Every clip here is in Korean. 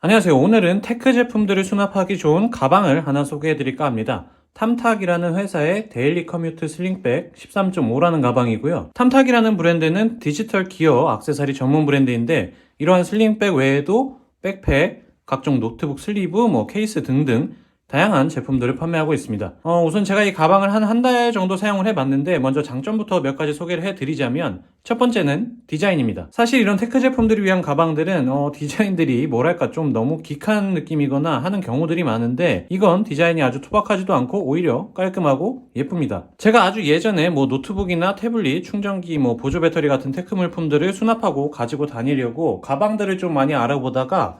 안녕하세요. 오늘은 테크 제품들을 수납하기 좋은 가방을 하나 소개해 드릴까 합니다. 탐탁이라는 회사의 데일리 커뮤트 슬링백 13.5라는 가방이고요. 탐탁이라는 브랜드는 디지털 기어 액세서리 전문 브랜드인데 이러한 슬링백 외에도 백팩, 각종 노트북 슬리브, 케이스 등등 다양한 제품들을 판매하고 있습니다. 우선 제가 이 가방을 한 달 정도 사용을 해봤는데 먼저 장점부터 몇 가지 소개를 해드리자면 첫 번째는 디자인입니다. 사실 이런 테크 제품들을 위한 가방들은 디자인들이 뭐랄까 좀 너무 기칸 느낌이거나 하는 경우들이 많은데 이건 디자인이 아주 투박하지도 않고 오히려 깔끔하고 예쁩니다. 제가 아주 예전에 노트북이나 태블릿, 충전기, 보조 배터리 같은 테크 물품들을 수납하고 가지고 다니려고 가방들을 좀 많이 알아보다가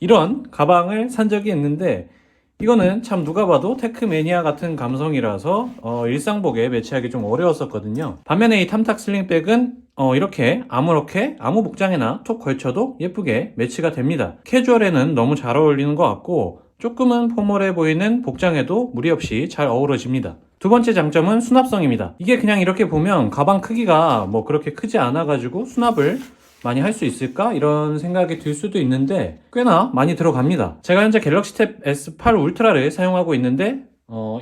이런 가방을 산 적이 있는데 이거는 참 누가 봐도 테크 매니아 같은 감성이라서 일상복에 매치하기 좀 어려웠었거든요. 반면에 이 탐탁 슬링백은 이렇게 아무렇게 아무 복장에나 톡 걸쳐도 예쁘게 매치가 됩니다. 캐주얼에는 너무 잘 어울리는 것 같고 조금은 포멀해 보이는 복장에도 무리 없이 잘 어우러집니다. 두 번째 장점은 수납성입니다. 이게 그냥 이렇게 보면 가방 크기가 그렇게 크지 않아 가지고 수납을 많이 할 수 있을까? 이런 생각이 들 수도 있는데 꽤나 많이 들어갑니다. 제가 현재 갤럭시 탭 S8 울트라를 사용하고 있는데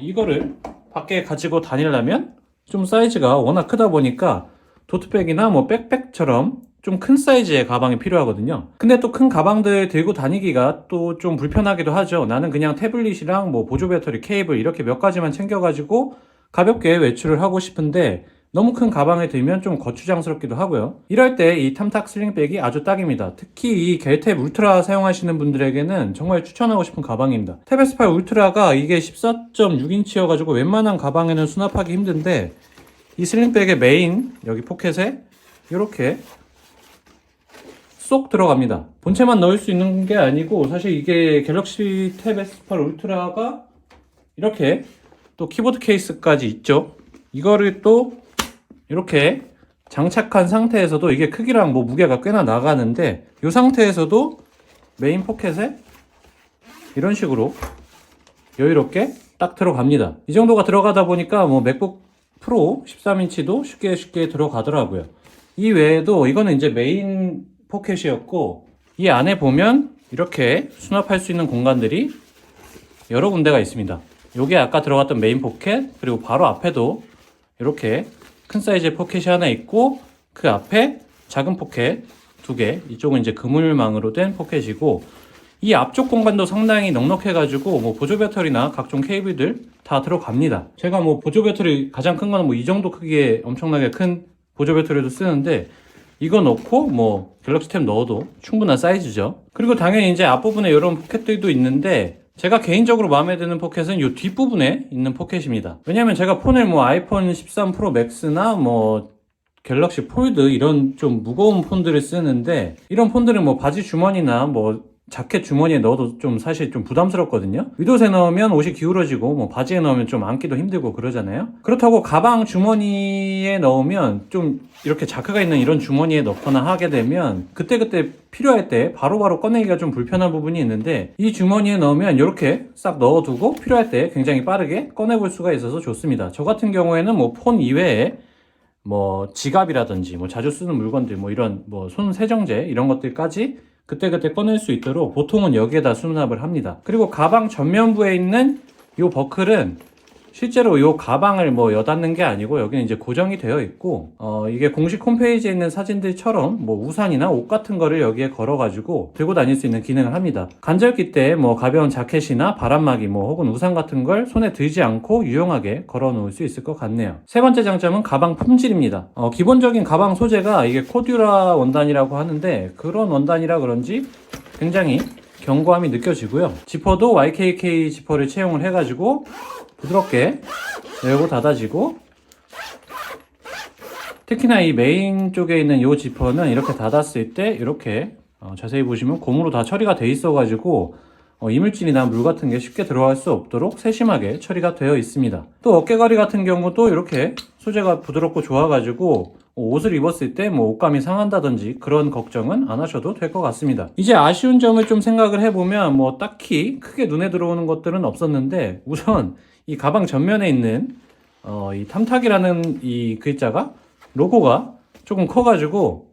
이거를 밖에 가지고 다니려면 좀 사이즈가 워낙 크다 보니까 토트백이나 백팩처럼 좀 큰 사이즈의 가방이 필요하거든요. 근데 또 큰 가방들 들고 다니기가 또 좀 불편하기도 하죠. 나는 그냥 태블릿이랑 보조 배터리, 케이블 이렇게 몇 가지만 챙겨가지고 가볍게 외출을 하고 싶은데 너무 큰 가방에 들면 좀 거추장스럽기도 하고요. 이럴 때 이 탐탁 슬링백이 아주 딱입니다. 특히 이 겔탭 울트라 사용하시는 분들에게는 정말 추천하고 싶은 가방입니다. 탭 S8 울트라가 이게 14.6인치여가지고 웬만한 가방에는 수납하기 힘든데 이 슬링백의 메인 여기 포켓에 이렇게 쏙 들어갑니다. 본체만 넣을 수 있는 게 아니고 사실 이게 갤럭시 탭 S8 울트라가 이렇게 또 키보드 케이스까지 있죠. 이거를 또 이렇게 장착한 상태에서도 이게 크기랑 무게가 꽤나 나가는데 이 상태에서도 메인 포켓에 이런 식으로 여유롭게 딱 들어갑니다. 이 정도가 들어가다 보니까 맥북 프로 13인치도 쉽게 들어가더라고요. 이 외에도 이거는 이제 메인 포켓이었고 이 안에 보면 이렇게 수납할 수 있는 공간들이 여러 군데가 있습니다. 요게 아까 들어갔던 메인 포켓, 그리고 바로 앞에도 이렇게 큰 사이즈의 포켓이 하나 있고 그 앞에 작은 포켓 두 개, 이쪽은 이제 그물망으로 된 포켓이고 이 앞쪽 공간도 상당히 넉넉해가지고 보조 배터리나 각종 케이블들 다 들어갑니다. 제가 보조 배터리 가장 큰 거는 이 정도 크기의 엄청나게 큰 보조 배터리도 쓰는데 이거 넣고 갤럭시 탭 넣어도 충분한 사이즈죠. 그리고 당연히 이제 앞부분에 이런 포켓들도 있는데 제가 개인적으로 마음에 드는 포켓은 이 뒷부분에 있는 포켓입니다. 왜냐면 제가 폰을 아이폰 13 프로 맥스나 갤럭시 폴드 이런 좀 무거운 폰들을 쓰는데 이런 폰들은 바지 주머니나 자켓 주머니에 넣어도 좀 사실 좀 부담스럽거든요. 윗옷에 넣으면 옷이 기울어지고 바지에 넣으면 좀 안기도 힘들고 그러잖아요. 그렇다고 가방 주머니에 넣으면 좀 이렇게 자크가 있는 이런 주머니에 넣거나 하게 되면 그때그때 필요할 때 바로바로 꺼내기가 좀 불편한 부분이 있는데 이 주머니에 넣으면 이렇게 싹 넣어두고 필요할 때 굉장히 빠르게 꺼내볼 수가 있어서 좋습니다. 저 같은 경우에는 폰 이외에 지갑이라든지 자주 쓰는 물건들 이런 손 세정제 이런 것들까지 그때그때 꺼낼 수 있도록 보통은 여기에다 수납을 합니다. 그리고 가방 전면부에 있는 이 버클은 실제로 이 가방을 여닫는 게 아니고 여기는 이제 고정이 되어 있고 이게 공식 홈페이지에 있는 사진들처럼 우산이나 옷 같은 거를 여기에 걸어가지고 들고 다닐 수 있는 기능을 합니다. 간절기 때 가벼운 자켓이나 바람막이 혹은 우산 같은 걸 손에 들지 않고 유용하게 걸어 놓을 수 있을 것 같네요. 세 번째 장점은 가방 품질입니다. 기본적인 가방 소재가 이게 코듀라 원단이라고 하는데 그런 원단이라 그런지 굉장히 견고함이 느껴지고요. 지퍼도 YKK 지퍼를 채용을 해가지고 부드럽게 열고 닫아지고 특히나 이 메인 쪽에 있는 이 지퍼는 이렇게 닫았을 때 이렇게 자세히 보시면 고무로 다 처리가 돼 있어 가지고 이물질이나 물 같은 게 쉽게 들어갈 수 없도록 세심하게 처리가 되어 있습니다. 또 어깨걸이 같은 경우도 이렇게 소재가 부드럽고 좋아 가지고 옷을 입었을 때 옷감이 상한다든지 그런 걱정은 안 하셔도 될 것 같습니다. 이제 아쉬운 점을 좀 생각을 해보면 딱히 크게 눈에 들어오는 것들은 없었는데 우선 이 가방 전면에 있는 이 탐탁이라는 이 글자가 로고가 조금 커가지고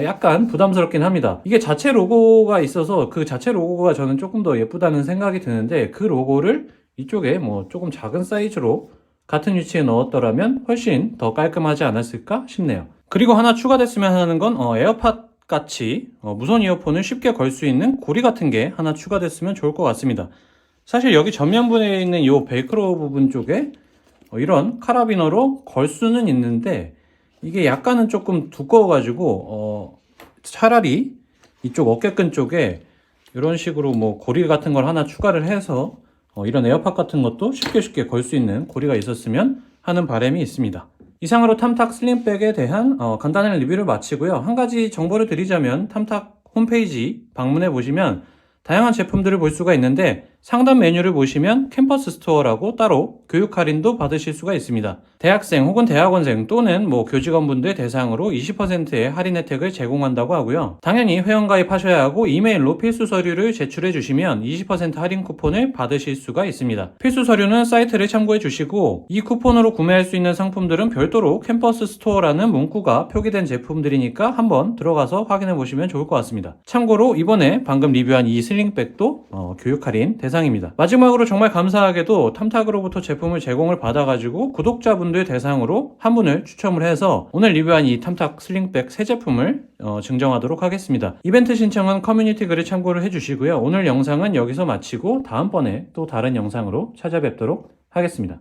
약간 부담스럽긴 합니다. 이게 자체 로고가 있어서 그 자체 로고가 저는 조금 더 예쁘다는 생각이 드는데, 그 로고를 이쪽에 뭐 조금 작은 사이즈로 같은 위치에 넣었더라면 훨씬 더 깔끔하지 않았을까 싶네요. 그리고 하나 추가됐으면 하는 건 에어팟 같이 무선 이어폰을 쉽게 걸 수 있는 고리 같은 게 하나 추가됐으면 좋을 것 같습니다. 사실 여기 전면부에 있는 이 벨크로 부분 쪽에 이런 카라비너로 걸 수는 있는데, 이게 약간은 조금 두꺼워가지고 차라리 이쪽 어깨끈 쪽에 이런 식으로 뭐 고리 같은 걸 하나 추가를 해서 이런 에어팟 같은 것도 쉽게 걸 수 있는 고리가 있었으면 하는 바람이 있습니다. 이상으로 탐탁 슬림백에 대한 간단한 리뷰를 마치고요. 한 가지 정보를 드리자면, 탐탁 홈페이지 방문해 보시면 다양한 제품들을 볼 수가 있는데, 상단 메뉴를 보시면 캠퍼스 스토어라고 따로 교육 할인도 받으실 수가 있습니다. 대학생 혹은 대학원생 또는 뭐 교직원분들 대상으로 20%의 할인 혜택을 제공한다고 하고요. 당연히 회원가입하셔야 하고 이메일로 필수 서류를 제출해 주시면 20% 할인 쿠폰을 받으실 수가 있습니다. 필수 서류는 사이트를 참고해 주시고, 이 쿠폰으로 구매할 수 있는 상품들은 별도로 캠퍼스 스토어라는 문구가 표기된 제품들이니까 한번 들어가서 확인해 보시면 좋을 것 같습니다. 참고로 이번에 방금 리뷰한 이 슬링백도 교육 할인 대상입니다. 마지막으로 정말 감사하게도 탐탁으로부터 제품을 제공을 받아가지고 구독자분들 대상으로 한 분을 추첨을 해서 오늘 리뷰한 이 탐탁 슬링백 새 제품을 증정하도록 하겠습니다. 이벤트 신청은 커뮤니티 글을 참고를 해주시고요. 오늘 영상은 여기서 마치고 다음번에 또 다른 영상으로 찾아뵙도록 하겠습니다.